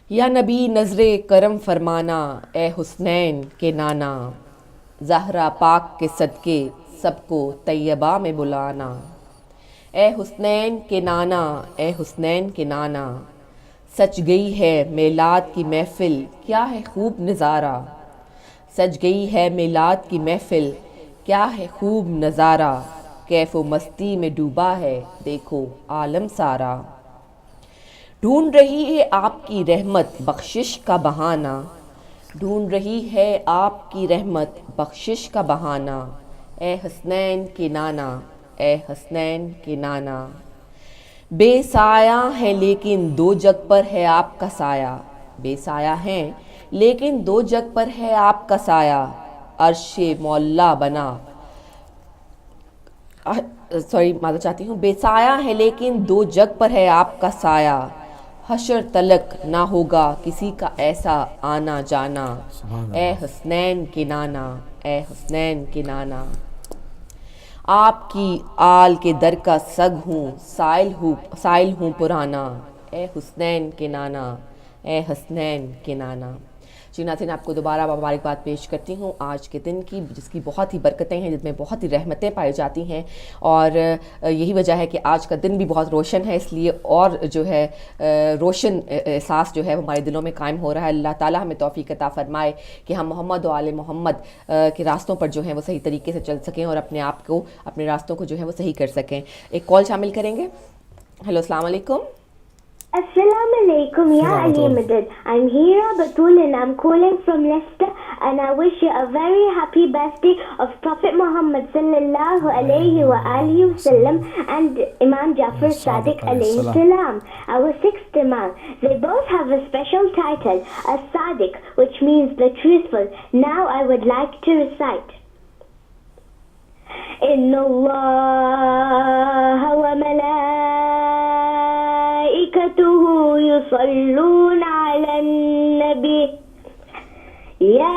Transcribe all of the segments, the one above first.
یا نبی نظر کرم فرمانا اے حسنین کے نانا، زہرا پاک کے صدقے سب کو طیبہ میں بلانا۔ اے حسنین کے نانا، اے حسنین کے نانا، سج گئی ہے میلاد کی محفل کیا ہے خوب نظارہ۔ سج گئی ہے میلاد کی محفل کیا ہے خوب نظارہ، کیف و مستی میں ڈوبا ہے دیکھو عالم سارا۔ ڈھونڈ رہی ہے آپ کی رحمت بخشش کا بہانہ، ڈھونڈ رہی ہے آپ کی رحمت بخشش کا بہانہ۔ اے حسنین کے نانا، اے حسنین کے نانا، بے سایہ ہے لیکن دو جگ پر ہے آپ کا سایہ۔ بے سایہ ہیں لیکن دو جگ پر ہے آپ کا سایہ، عرش معلیٰ بنا معذرت چاہتی ہوں، بے سایہ ہے لیکن دو جگ پر ہے آپ کا سایہ، حشر تلک نہ ہوگا کسی کا ایسا آنا جانا۔ سبحان اے اللہ۔ حسنین کے نانا، اے حسنین کے نانا، آپ کی آل کے در کا سگ ہوں سائل ہوں پرانا۔ اے حسنین کے نانا، اے حسنین کے نانا۔ جی ناظرین، آپ کو دوبارہ مبارکباد پیش کرتی ہوں آج کے دن کی، جس کی بہت ہی برکتیں ہیں، جس میں بہت ہی رحمتیں پائی جاتی ہیں، اور یہی وجہ ہے کہ آج کا دن بھی بہت روشن ہے، اس لیے اور جو ہے روشن احساس جو ہے ہمارے دلوں میں قائم ہو رہا ہے۔ اللہ تعالیٰ ہمیں توفیق عطا فرمائے کہ ہم محمد و آل محمد کے راستوں پر جو ہیں وہ صحیح طریقے سے چل سکیں اور اپنے آپ کو، اپنے راستوں کو جو ہے وہ صحیح کر سکیں۔ ایک کال شامل کریں گے۔ ہیلو، السلام علیکم۔ Assalamu alaikum, Ya Assalamu Ali alaikum. Madad. I'm Hira Batul and I'm calling from Leicester, and I wish you a very happy birthday of Prophet Muhammad sallallahu alayhi wa alihi wasallam and Imam Jafar Sadiq alayhi salam, our sixth Imam. They both have a special title, as Sadiq, which means the truthful. Now I would like to recite. Inna Allah wa malaikatuhu yusalluna ala nabi ya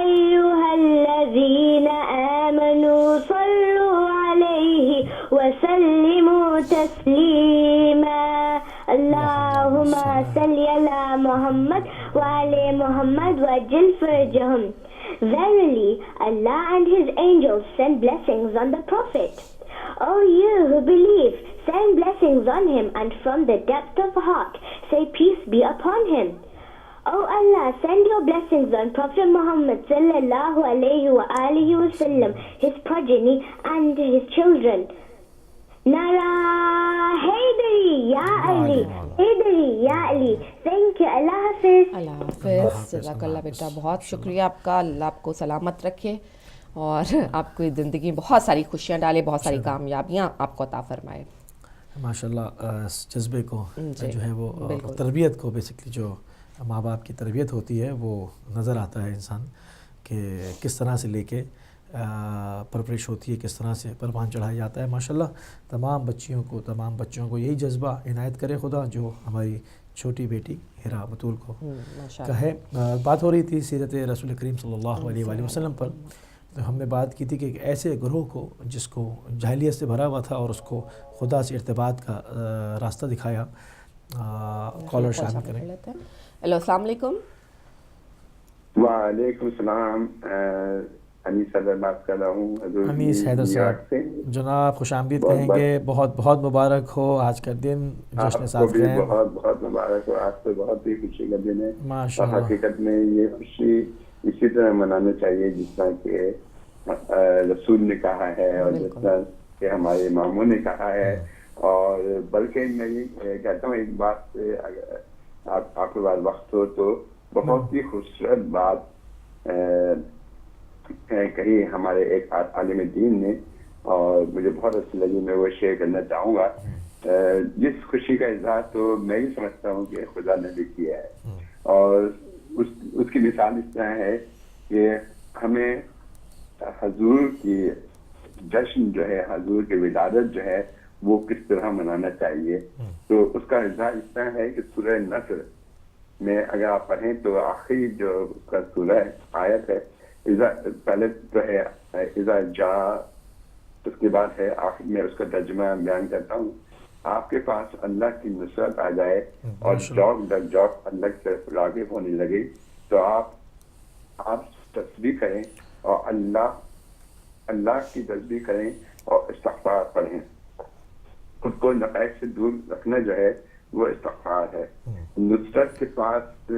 ayyuhalladhina amanu sallu alayhi wa sallimu taslima. Allahumma salli ala Muhammad wa ali Muhammad wa ajil farjahum. Verily, Allah and His angels send blessings on the Prophet. O you who believe, send blessings on him, and from the depth of heart say peace be upon him. O Allah, send your blessings on Prophet Muhammad sallallahu alayhi wa alihi wa sallam, his progeny and his children. Nara Haydari Ya Ali, Haydari Ya Ali. Thank you. Allah Hafiz. اللہ حافظ، جزاک اللہ بیٹا، بہت شکریہ آپ کا، اللہ آپ کو سلامت رکھے اور آپ کو زندگی میں بہت ساری خوشیاں ڈالے، بہت ساری کامیابیاں آپ کو عطا فرمائے۔ ماشاءاللہ، اس جذبے کو جی، جو ہے وہ بالکل۔ تربیت کو، بیسکلی جو ماں باپ کی تربیت ہوتی ہے وہ نظر آتا ہے انسان کہ کس طرح سے لے کے پرورش ہوتی ہے، کس طرح سے پروان چڑھایا جاتا ہے۔ ماشاءاللہ تمام بچیوں کو، تمام بچوں کو یہی جذبہ عنایت کرے خدا جو ہماری چھوٹی بیٹی ہیرا بطول کو کا ہے۔ بات ہو رہی تھی سیرت رسول کریم صلی اللہ علیہ وآلہ وسلم پر، تو ہم نے بات کی تھی کہ ایک ایسے گروہ کو جس کو جاہلیت سے بھرا ہوا تھا اور اس کو خدا سے ارتباط کا راستہ دکھایا۔ کالر شامل کریں۔ ہیلو، السلام علیکم۔ وعلیکم السلام، انیس حیدر بات کر رہا ہوں انیس حیدر صاحب، جناب خوش آمدید کہیں گے، بہت بہت مبارک ہو آج کا دن، جشن ساتھ خیم۔ بہت بہت مبارک ہو، آج تو بہت ہی خوشی کا دن ہے، اور حقیقت میں یہ خوشی اسی طرح منانا چاہیے جس طرح کہ رسول نے کہا ہے اور جس طرح کہ ہمارے اماموں نے کہا ہے۔ اور بلکہ میں یہ کہتا ہوں ایک بات، آپ کے پاس وقت ہو تو بہت ہی خوبصورت بات کہی ہمارے ایک عالم دین نے، اور مجھے بہت اچھی لگی، میں وہ شیئر کرنا چاہوں گا۔ جس خوشی کا اظہار تو میں ہی سمجھتا ہوں کہ خدا نے بھی کیا ہے، اور اس کی مثال اس طرح ہے کہ ہمیں حضور کی جشن جو ہے، حضور کی ولادت جو ہے وہ کس طرح منانا چاہیے۔ تو اس کا اظہار اس طرح ہے کہ سورہ نصر میں اگر آپ پڑھیں تو آخری جو اس کا سورہ آیت ہے، پہلے تو ہے اذا جاء، اس کے بعد ہے آخر میں اس کا ترجمہ بیان کرتا ہوں آپ کے پاس اللہ کی نصرت آ جائے اور جوق در جوق اللہ سے راغب ہونے لگے تو آپ تسبیح کریں اور اللہ کی تسبیح کریں اور استغفار پڑھیں. خود کو نقائص سے دور رکھنا جو ہے وہ استغفار ہے. نصرت کے پاس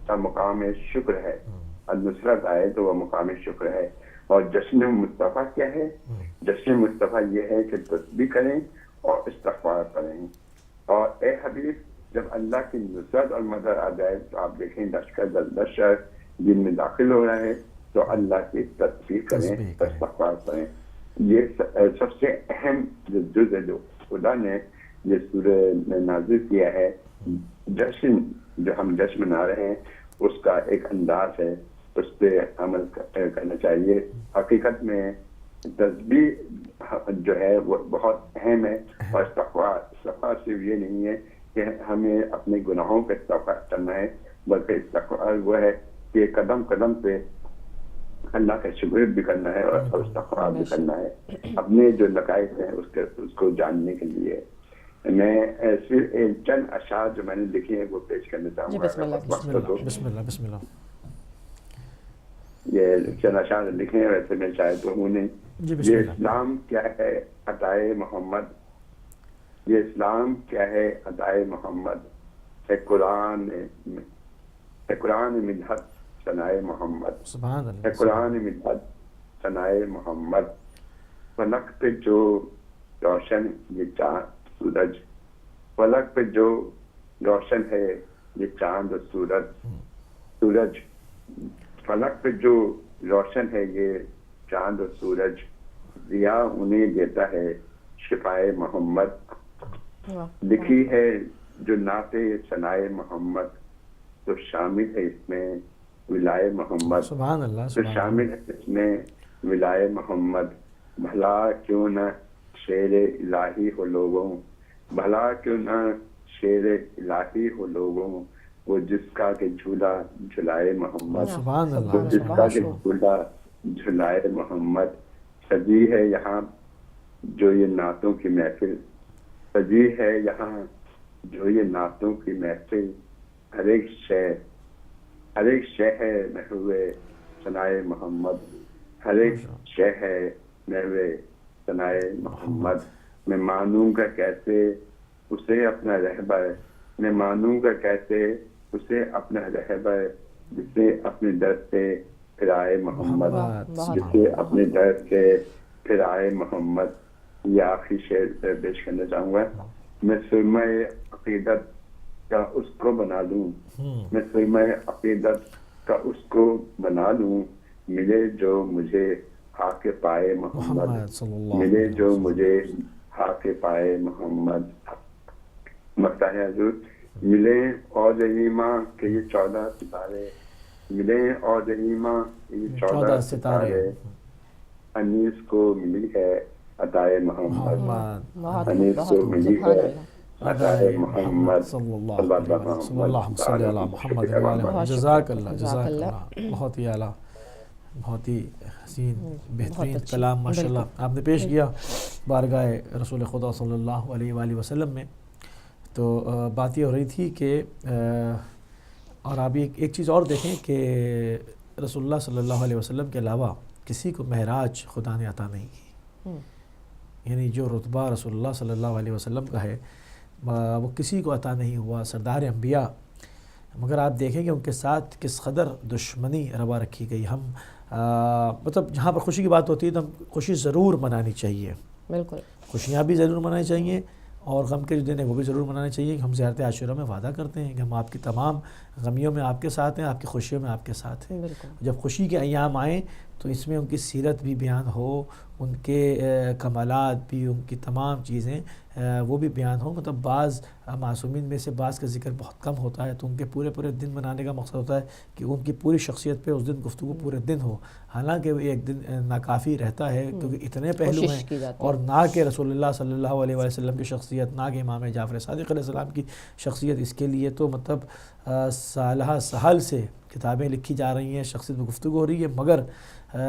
کا مقام شکر ہے. نصرت آئے تو وہ مقام شکر ہے. اور جشن مصطفیٰ کیا ہے؟ جشن مصطفیٰ یہ ہے کہ تسبیح کریں اور استغفار پڑھیں. اور اے حبیب جب اللہ کی نصرت اور مدد آ جائے تو آپ دیکھیں لشکر در لشکر دن میں داخل ہو رہا ہے تو اللہ کی تسبیح کریں، استغفار پڑھیں. یہ سب سے اہم جو جز ہے جو خدا نے یہ سورہ میں نازل کیا ہے. جشن جو ہم جشن منا رہے ہیں اس کا ایک انداز ہے، اس پہ عمل کرنا چاہیے. حقیقت میں تسبیح جو ہے وہ بہت اہم ہے. اور استغفار صرف یہ نہیں ہے کہ ہمیں اپنے گناہوں کا استغفار کرنا ہے، بلکہ استغفار وہ ہے کہ قدم قدم پہ اللہ کا شکر بھی کرنا ہے اور استغفار بھی کرنا ہے. اپنے جو نقائص ہیں اس کو جاننے کے لیے میں صرف چند اشعار جو میں نے لکھے ہیں وہ پیش کرنا چاہوں گا. بسم اللہ بسم اللہ. یہ چند اشعار لکھے ہیں، ویسے میں شاید تو ہوں نہیں. یہ اسلام کیا ہے عطائے محمد، یہ اسلام کیا ہے عطائے محمد، ہے قرآن مدحت ثنائے محمد، ہے قرآن مدحت ثنائے محمد. فلک پہ جو روشن یہ چاند سورج، فلک پہ جو روشن ہے یہ چاند سورج، فلک پہ جو روشن ہے یہ چاند و سورج، ضیا انہیں دیتا ہے شفائے محمد. لکھی ہے جو نعت ثنائے محمد تو شامل ہے اس میں ولائے محمد، سبحان اللہ تو شامل ہے اس میں ولائے محمد. بھلا کیوں نہ شیر الہی ہو لوگوں، بھلا کیوں نہ شیر الہی ہو لوگوں، وہ جس کا کہ جھولا جھلائے محمد، سبحان اللہ وہ جس کا کہ جھولا جھلائے محمد. سجی ہے یہاں جو یہ نعتوں کی محفل، سجی ہے یہاں جو یہ نعتوں کی محفل، ہر ایک شے ہے محو ثنائے محمد، ہر ایک شے ہے محو ثنائے محمد. میں مانوں گا کیسے اسے اپنا رہبر، میں مانوں گا کیسے اسے اپنا رہبر، جسے اپنے در سے پھرائے محمد، جسے اپنے در سے پھرائے محمد. یہ آخری شعر پیش کرنا چاہوں گا. میں سرمہ عقیدت کا اس کو بنا لوں، میں سرمہ عقیدت کا اس کو بنا لوں، ملے جو مجھے خاک پائے محمد، ملے جو مجھے خاک پائے محمد. مقطع ہے حضور. ملیں اور رحیمہ کہ یہ 14 ستارے، ملیں اور رحیمہ کہ یہ 14 ستارے، انیس کو ملی ہے عطائے محمد، انیس کو ملی ہے عطائے محمد صلی اللہ علیہ وسلم. جزاک اللہ. بہت ہی اعلیٰ، بہت ہی حسین بہترین کلام ماشاء اللہ آپ نے پیش کیا بارگاہ رسول خدا صلی اللہ علیہ وآلہ وسلم میں. تو بات یہ ہو رہی تھی کہ اور آپ ایک چیز اور دیکھیں کہ رسول اللہ صلی اللہ علیہ وسلم کے علاوہ کسی کو معراج خدا نے عطا نہیں کی. یعنی جو رتبہ رسول اللہ صلی اللہ علیہ وسلم کا ہے وہ کسی کو عطا نہیں ہوا. سردار انبیاء، مگر آپ دیکھیں کہ ان کے ساتھ کس قدر دشمنی روا رکھی گئی. ہم مطلب جہاں پر خوشی کی بات ہوتی ہے تو ہم خوشی ضرور منانی چاہیے، بالکل خوشیاں بھی ضرور منانی چاہیے، اور غم کے جو دن ہیں وہ بھی ضرور منانے چاہیے. کہ ہم زیارت عاشورہ میں وعدہ کرتے ہیں کہ ہم آپ کی تمام غمیوں میں آپ کے ساتھ ہیں، آپ کی خوشیوں میں آپ کے ساتھ ہیں. جب خوشی کے ایام آئیں تو اس میں ان کی سیرت بھی بیان ہو، ان کے کمالات بھی، ان کی تمام چیزیں وہ بھی بیان ہو. مطلب بعض معصومین میں سے بعض کا ذکر بہت کم ہوتا ہے، تو ان کے پورے دن منانے کا مقصد ہوتا ہے کہ ان کی پوری شخصیت پہ اس دن گفتگو پورے دن ہو. حالانکہ وہ ایک دن ناکافی رہتا ہے کیونکہ اتنے پہلو ہیں، اور نہ کہ رسول اللہ صلی اللہ علیہ وسلم کی شخصیت، نہ کہ امام جعفر صادق علیہ السلام کی شخصیت اس کے لیے تو مطلب سالہ سہل سے کتابیں لکھی جا رہی ہیں، شخصیت میں گفتگو ہو رہی ہے، مگر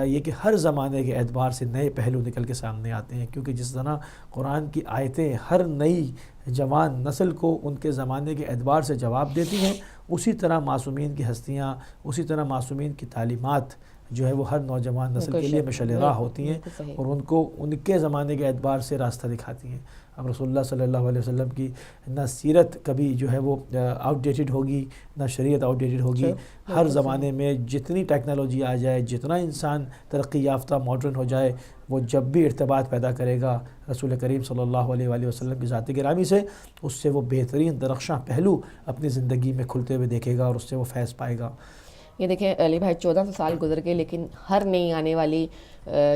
یہ کہ ہر زمانے کے اعتبار سے نئے پہلو نکل کے سامنے آتے ہیں، کیونکہ جس طرح قرآن کی آیتیں ہر نئی جوان نسل کو ان کے زمانے کے اعتبار سے جواب دیتی ہیں، اسی طرح معصومین کی ہستیاں، اسی طرح معصومین کی تعلیمات جو ہے وہ ہر نوجوان نسل کے لیے مشعل راہ ہوتی ہیں اور ان کو ان کے زمانے کے اعتبار سے راستہ دکھاتی ہیں۔ اب رسول اللہ صلی اللہ علیہ وسلم کی نہ سیرت کبھی جو ہے وہ آؤٹ ڈیٹڈ ہوگی، نہ شریعت آؤٹ ڈیٹڈ ہوگی۔ ہر زمانے میں جتنی ٹیکنالوجی آ جائے، جتنا انسان ترقی یافتہ ماڈرن ہو جائے، وہ جب بھی ارتباط پیدا کرے گا رسول کریم صلی اللہ علیہ وآلہ وسلم کی ذات گرامی سے، اس سے وہ بہترین درخشاں پہلو اپنی زندگی میں کھلتے ہوئے دیکھے گا اور اس سے وہ فیض پائے گا۔ یہ دیکھیں علی بھائی 1400 سال گزر گئے، لیکن ہر نئی آنے والی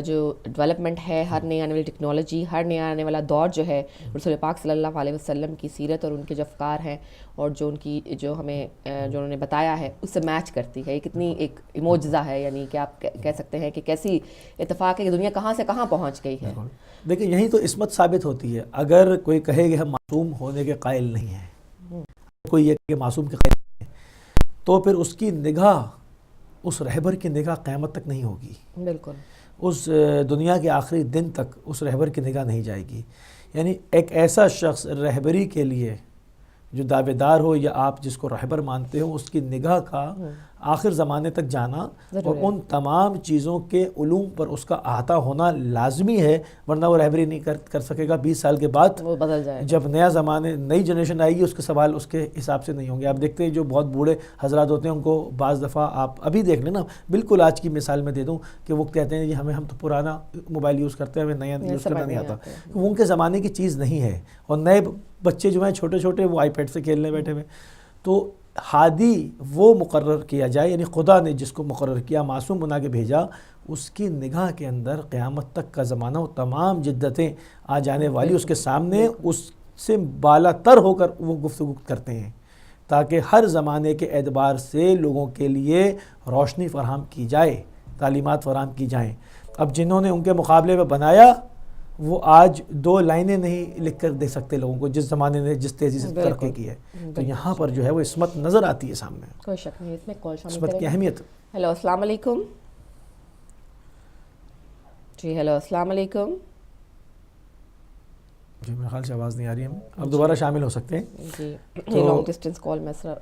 جو ڈیولپمنٹ ہے، ہر نئی آنے والی ٹیکنالوجی، ہر نیا آنے والا دور جو ہے رسول پاک صلی اللہ علیہ وسلم کی سیرت اور ان کے جو افکار ہیں اور جو ان کی جو ہمیں جو انہوں نے بتایا ہے اس سے میچ کرتی ہے۔ یہ کتنی ایک معجزہ ہے، یعنی کہ آپ کہہ سکتے ہیں کہ کیسی اتفاق ہے کہ دنیا کہاں سے کہاں پہنچ گئی ہے۔ دیکھیں یہی تو عصمت ثابت ہوتی ہے۔ اگر کوئی کہے کہ ہم معصوم ہونے کے قائل نہیں ہیں، کوئی یہ کہ معصوم کے قائل نہیں ہے، تو پھر اس کی نگاہ، اس رہبر کی نگاہ قیامت تک نہیں ہوگی، بالکل اس دنیا کے آخری دن تک اس رہبر کی نگاہ نہیں جائے گی۔ یعنی ایک ایسا شخص رہبری کے لیے جو دعوے دار ہو یا آپ جس کو رہبر مانتے ہو، اس کی نگاہ کا آخر زمانے تک جانا اور ان تمام چیزوں کے علوم پر اس کا احاطہ ہونا لازمی ہے، ورنہ وہ رہبری نہیں کر سکے گا۔ 20 سال کے بعد وہ بدل جائے، جب نیا زمانے نئی جنریشن آئے گی، اس کے سوال اس کے حساب سے نہیں ہوں گے۔ آپ دیکھتے ہیں جو بہت بوڑھے حضرات ہوتے ہیں ان کو بعض دفعہ آپ ابھی دیکھ لیں نا، بالکل آج کی مثال میں دے دوں کہ وہ کہتے ہیں جی ہم تو پرانا موبائل یوز کرتے ہیں، ہمیں نیا یوز کرنا نہیں آتا۔ وہ ان کے زمانے کی چیز نہیں ہے، اور نئے بچے جو ہیں چھوٹے چھوٹے وہ آئی پیڈ سے کھیلنے بیٹھے ہوئے۔ تو ہادی وہ مقرر کیا جائے، یعنی خدا نے جس کو مقرر کیا، معصوم بنا کے بھیجا، اس کی نگاہ کے اندر قیامت تک کا زمانہ و تمام جدتیں آ جانے والی اس کے سامنے اس سے بالا تر ہو کر وہ گفتگو کرتے ہیں، تاکہ ہر زمانے کے اعتبار سے لوگوں کے لیے روشنی فراہم کی جائے، تعلیمات فراہم کی جائیں۔ اب جنہوں نے ان کے مقابلے میں بنایا، وہ آج 2 لائنیں نہیں لکھ کر دے سکتے لوگوں کو، جس زمانے نے جس تیزی سے ترقی کی ہے۔ تو یہاں پر جو ہے وہ عصمت نظر آتی ہے سامنے، کوئی شک نہیں اس میں۔ کال شامل عصمت کی اہمیت۔ ہیلو السلام علیکم۔ جی ہیلو السلام علیکم۔ جی میرے خیال سے آواز نہیں آ رہی ہے، اب دوبارہ شامل ہو سکتے ہیں۔ جی لانگ ڈسٹینس کال مسئلہ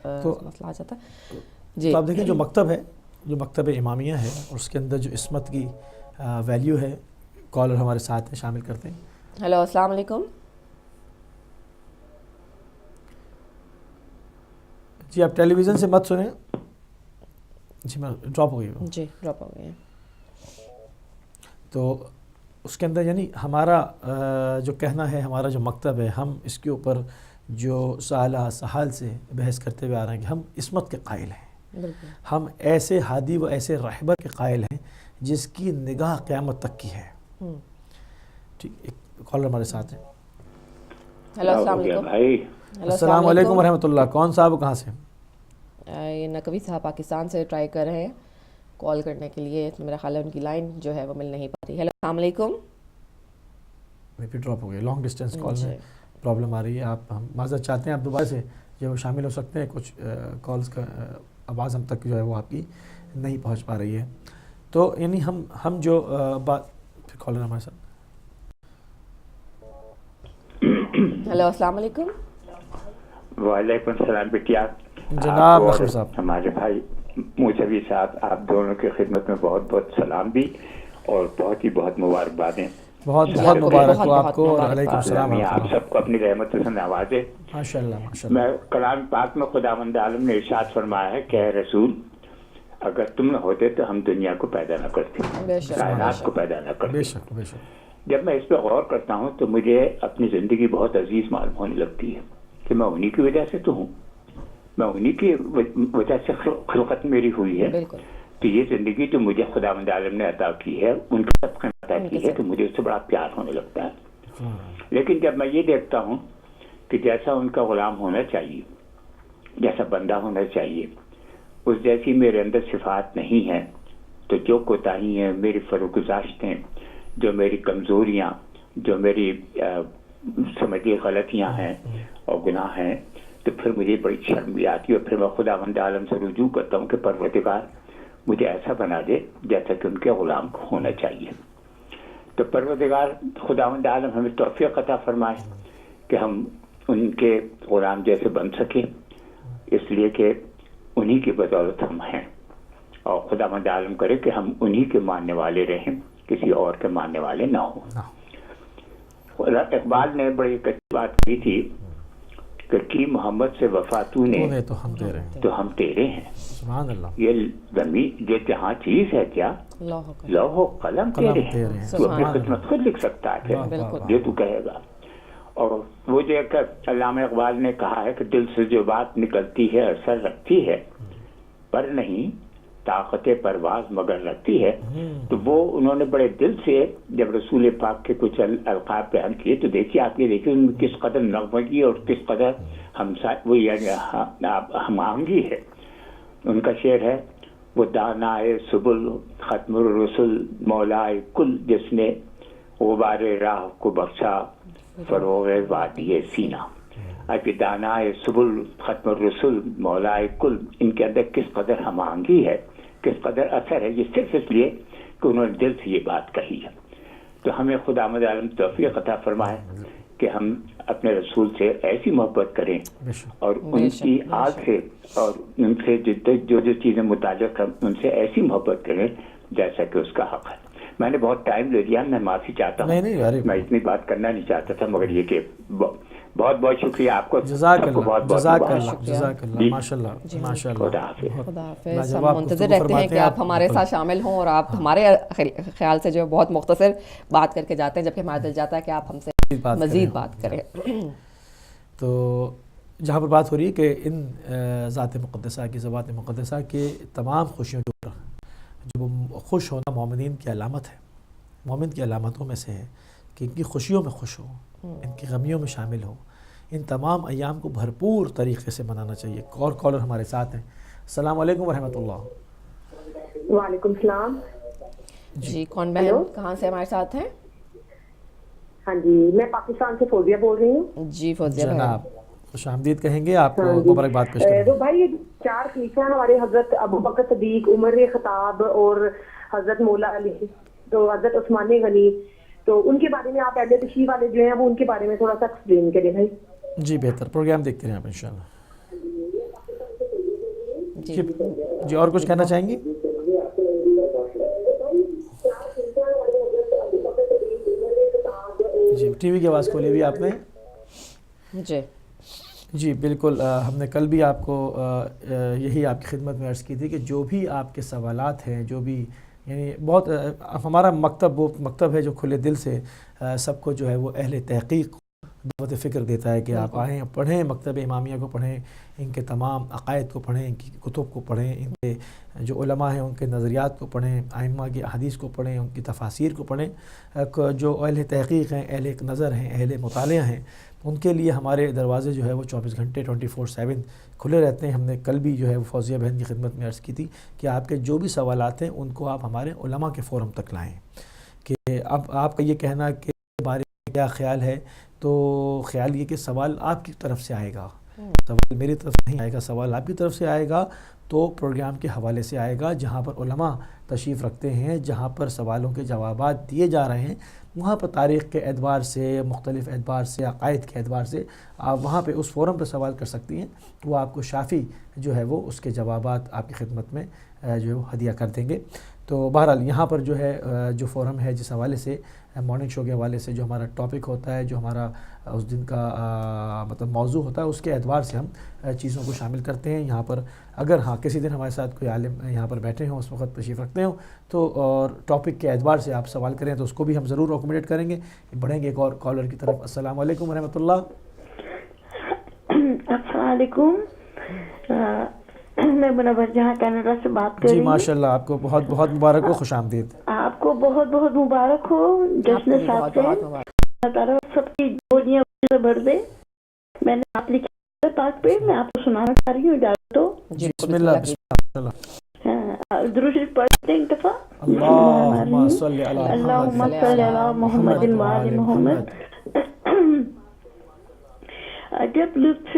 آ جاتا ہے۔ جی تو آپ دیکھیں جو مکتب ہے، جو مکتب امامیہ ہے، اور اس کے اندر جو عصمت کی ویلیو ہے، کالر ہمارے ساتھ ہیں، شامل کرتے ہیں۔ ہیلو السلام علیکم۔ جی آپ ٹیلی ویژن سے مت سنیں۔ جی میں ڈراپ ہو گئی ہوں۔ جی ڈراپ ہو گئی ہے۔ تو اس کے اندر یعنی ہمارا جو کہنا ہے، ہمارا جو مکتب ہے، ہم اس کے اوپر جو سالہ سحال سے بحث کرتے ہوئے آ رہے ہیں کہ ہم عصمت کے قائل ہیں، بالکل ہم ایسے ہادی و ایسے رہبر کے قائل ہیں جس کی نگاہ قیامت تک کی ہے۔ ٹھیک، ایک کالر ہمارے ساتھ ہیں۔ ہیلو السلام علیکم۔ السلام علیکم ورحمۃ اللہ۔ کون صاحب کہاں سے؟ یہ نقوی صاحب پاکستان سے ٹرائی کر رہے ہیں کال کرنے کے لیے، میرا خیال ہے ان کی لائن جو ہے وہ مل نہیں پاتی۔ ہیلو السلام علیکم۔ پھر ڈراپ ہو گئے، لانگ ڈسٹینس کال میں پرابلم آ رہی ہے۔ آپ ہم معذرت چاہتے ہیں، آپ دوبارہ سے جو وہ شامل ہو سکتے ہیں، کچھ کالز کا آواز ہم تک جو ہے وہ آپ کی نہیں پہنچ پا رہی ہے۔ تو یعنی ہم جو بات، پھر کالر ہمارے ساتھ۔ ہیلو السلام علیکم۔ وعلیکم السلام بیٹیا۔ جناب نصر صاحب، ہمارے بھائی موسوی صاحب، آپ دونوں کی خدمت میں بہت بہت سلام بھی اور بہت ہی بہت مبارکبادیں۔ بہت بہت مبارک ہو آپ کو، اور علیکم السلام ورحمۃ آپ اللہ۔ سب کو اپنی رحمت سے نوازے۔ ماشاء اللہ ماشاء اللہ۔ میں کلام پاک میں خداوند عالم نے ارشاد فرمایا ہے کہ اے رسول، اگر تم نہ ہوتے تو ہم دنیا کو پیدا نہ کرتے، کائنات کو پیدا نہ کرتے۔ بے شک بے شک۔ جب میں اس پہ غور کرتا ہوں تو مجھے اپنی زندگی بہت عزیز معلوم ہونے لگتی ہے کہ میں انہی کی وجہ سے تو ہوں، میں انہی کی وجہ سے خلقت میری ہوئی ہے۔ تو یہ زندگی جو مجھے خداوند عالم نے عطا کی ہے، ان کے صدقے میں عطا کی ہے، تو مجھے اس سے بڑا پیار ہونے لگتا ہے۔ لیکن جب میں یہ دیکھتا ہوں کہ جیسا ان کا غلام ہونا چاہیے، جیسا بندہ ہونا چاہیے، اس جیسی میرے اندر صفات نہیں ہے، تو جو کوتاہی ہیں، میری فروگزاشتیں، جو میری کمزوریاں، جو میری سمجھی غلطیاں ہیں اور گناہ ہیں، تو پھر مجھے بڑی شرم بھی آتی ہے، اور پھر میں خداوند عالم سے رجوع کرتا ہوں کہ پروردگار مجھے ایسا بنا دے جیسا کہ ان کے غلام کو ہونا چاہیے. تو پروردگار خداوند عالم ہمیں توفیق عطا فرمائے کہ ہم ان کے غلام جیسے بن سکیں، اس لیے کہ انہی کی بدولت ہم ہیں، اور خداوند عالم کرے کہ ہم انہی کے ماننے والے رہیں، کسی اور کے ماننے والے نہ ہوں. اقبال نے بڑی اچھی بات کی تھی کہ کی محمد سے وفا تو نے تو ہم تیرے ہیں، تو ہم تیرے ہیں. سبحان اللہ. یہ زمین یہ جہاں چیز ہے کیا، لوح و قلم تیرے ہیں. تو اپنی خدمت خود لکھ سکتا ہے پھر یہ تو کہے گا. اور وہ جو کہ علامہ اقبال نے کہا ہے کہ دل سے جو بات نکلتی ہے اثر رکھتی ہے، پر نہیں طاقت پرواز مگر رکھتی ہے. تو وہ انہوں نے بڑے دل سے جب رسول پاک کے کچھ القاب بیان کیے تو دیکھیے، آپ یہ دیکھیے ان میں کس قدر نغمگی اور کس قدر وہ یعنی ہم آہنگی ہے. ان کا شعر ہے، وہ دانائے سبل ختم الرسل مولائے کل، جس نے غبار راہ کو بخشا فروغ وادی سینہ. اب دانائے سبل ختم الرسل مولائے کل، ان کے اندر کس قدر ہم آہنگی ہے، کس قدر اثر ہے، یہ صرف اس لیے کہ انہوں نے دل سے یہ بات کہی ہے. تو ہمیں خداوند عالم توفیق عطا فرمائے کہ ہم اپنے رسول سے ایسی محبت کریں اور ان کی آگ سے اور ان سے جو چیزیں متعلق ہیں ان سے ایسی محبت کریں جیسا کہ اس کا حق ہے. میں نے بہت ٹائم لے لیا، میں معافی چاہتا ہوں، میں اتنی بات کرنا نہیں چاہتا تھا، مگر یہ کہ بہت بہت شکریہ آپ کو. جزاک اللہ، جزاک اللہ، جزاک اللہ، ماشاء اللہ، ماشاء اللہ. خدا حافظ. ہم منتظر رہتے ہیں کہ آپ ہمارے ساتھ شامل ہوں اور آپ ہمارے خیال سے جو بہت مختصر بات کر کے جاتے ہیں، جبکہ ہمارا دل جاتا ہے کہ آپ ہم سے مزید بات کریں. تو جہاں پر بات ہو رہی ہے کہ ان ذات مقدسہ کی، ذوات مقدسہ کے تمام خوشیوں کے اوپر جو خوش ہونا مومنین کی علامت ہے، مومن کی علامتوں میں سے ہے کہ ان کی خوشیوں میں خوش ہو، ان کی غمیوں میں شامل ہو. ان تمام ایام کو بھرپور طریقے سے منانا چاہیے. اور کالر ہمارے ساتھ ہیں. السلام علیکم ورحمۃ اللہ. وعلیکم السلام. جی کون بہن کہاں سے ہمارے ساتھ ہیں؟ ہاں جی، میں پاکستان سے فوزیہ بول رہی ہوں. جی فوزیہ جناب خوش آمدید کہیں گے آپ کو، مبارکباد پیش کریں. تو بھائی یہ 4 خلیفہ ہیں ہمارے، حضرت ابو بکر صدیق، عمر خطاب اور حضرت مولا علی، تو حضرت عثمان غنی. تو ان کے بارے میں آپ اہل تشیع والے جو ہیں وہ ان کے بارے میں تھوڑا سا ایکسپلین کریں بھائی. جی بہتر، پروگرام دیکھتے رہیں آپ انشاءاللہ. جی اور کچھ کہنا چاہیں گی؟ جی ٹی وی کی آواز کھولی ہوئی آپ نے. جی بالکل، ہم نے کل بھی آپ کو یہی آپ کی خدمت میں عرض کی تھی کہ جو بھی آپ کے سوالات ہیں، جو بھی یعنی بہت ہمارا مکتب وہ مکتب ہے جو کھلے دل سے سب کو جو ہے وہ اہل تحقیق دعوت فکر دیتا ہے کہ آپ آئیں، پڑھیں، مکتب امامیہ کو پڑھیں، ان کے تمام عقائد کو پڑھیں، ان کی کتب کو پڑھیں، ان کے جو علماء ہیں ان کے نظریات کو پڑھیں، ائمہ کی احادیث کو پڑھیں، ان کی تفاسیر کو پڑھیں. جو اہل تحقیق ہیں، اہل نظر ہیں، اہل مطالعہ ہیں، ان کے لیے ہمارے دروازے جو ہے وہ 24 گھنٹے 24/7 کھلے رہتے ہیں. ہم نے کل بھی جو ہے وہ فوزیہ بہن کی خدمت میں عرض کی تھی کہ آپ کے جو بھی سوالات ہیں ان کو آپ ہمارے علماء کے فورم تک لائیں. کہ اب آپ کا یہ کہنا کہ بارے میں کیا خیال ہے، تو خیال یہ کہ سوال آپ کی طرف سے آئے گا، سوال میری طرف نہیں آئے گا، سوال آپ کی طرف سے آئے گا تو پروگرام کے حوالے سے آئے گا جہاں پر علماء تشریف رکھتے ہیں، جہاں پر سوالوں کے جوابات دیے جا رہے ہیں، وہاں پر تاریخ کے اعتبار سے، مختلف اعتبار سے، عقائد کے اعتبار سے آپ وہاں پہ اس فورم پہ سوال کر سکتی ہیں. وہ آپ کو شافی جو ہے وہ اس کے جوابات آپ کی خدمت میں جو ہے وہ ہدیہ کر دیں گے. تو بہرحال یہاں پر جو ہے جو فورم ہے جس حوالے سے مارننگ شو کے حوالے سے جو ہمارا ٹاپک ہوتا ہے، جو ہمارا اس دن کا مطلب موضوع ہوتا ہے، اس کے اعتبار سے ہم چیزوں کو شامل کرتے ہیں. یہاں پر اگر کسی دن ہمارے ساتھ کوئی عالم یہاں پر بیٹھے ہوں، اس وقت تشریف رکھتے ہوں، تو اور ٹاپک کے اعتبار سے آپ سوال کریں تو اس کو بھی ہم ضرور اکوموڈیٹ کریں گے. بڑھیں گے ایک اور کالر کی طرف. السلام علیکم ورحمۃ اللہ. السلام علیکم، میں منور جہاں کینیڈا سے بات کر رہی ہوں. جی ماشاء اللہ، آپ کو بہت بہت مبارک ہو، خوش آمدید. آپ کو بہت بہت مبارک ہو، جشن ساتھ ہے، اللہ تعالیٰ سب کی جوڑیاں سے بھر دے. میں نے آپ لکھا پاک پہ، میں آپ کو سنانا چاہ رہی ہوں، اجازت ہو؟ جی بسم اللہ، بسم اللہ. درود شریف پڑھتے ہیں ایک دفعہ. اللہم صلی علی محمد وآل محمد. عجب لطف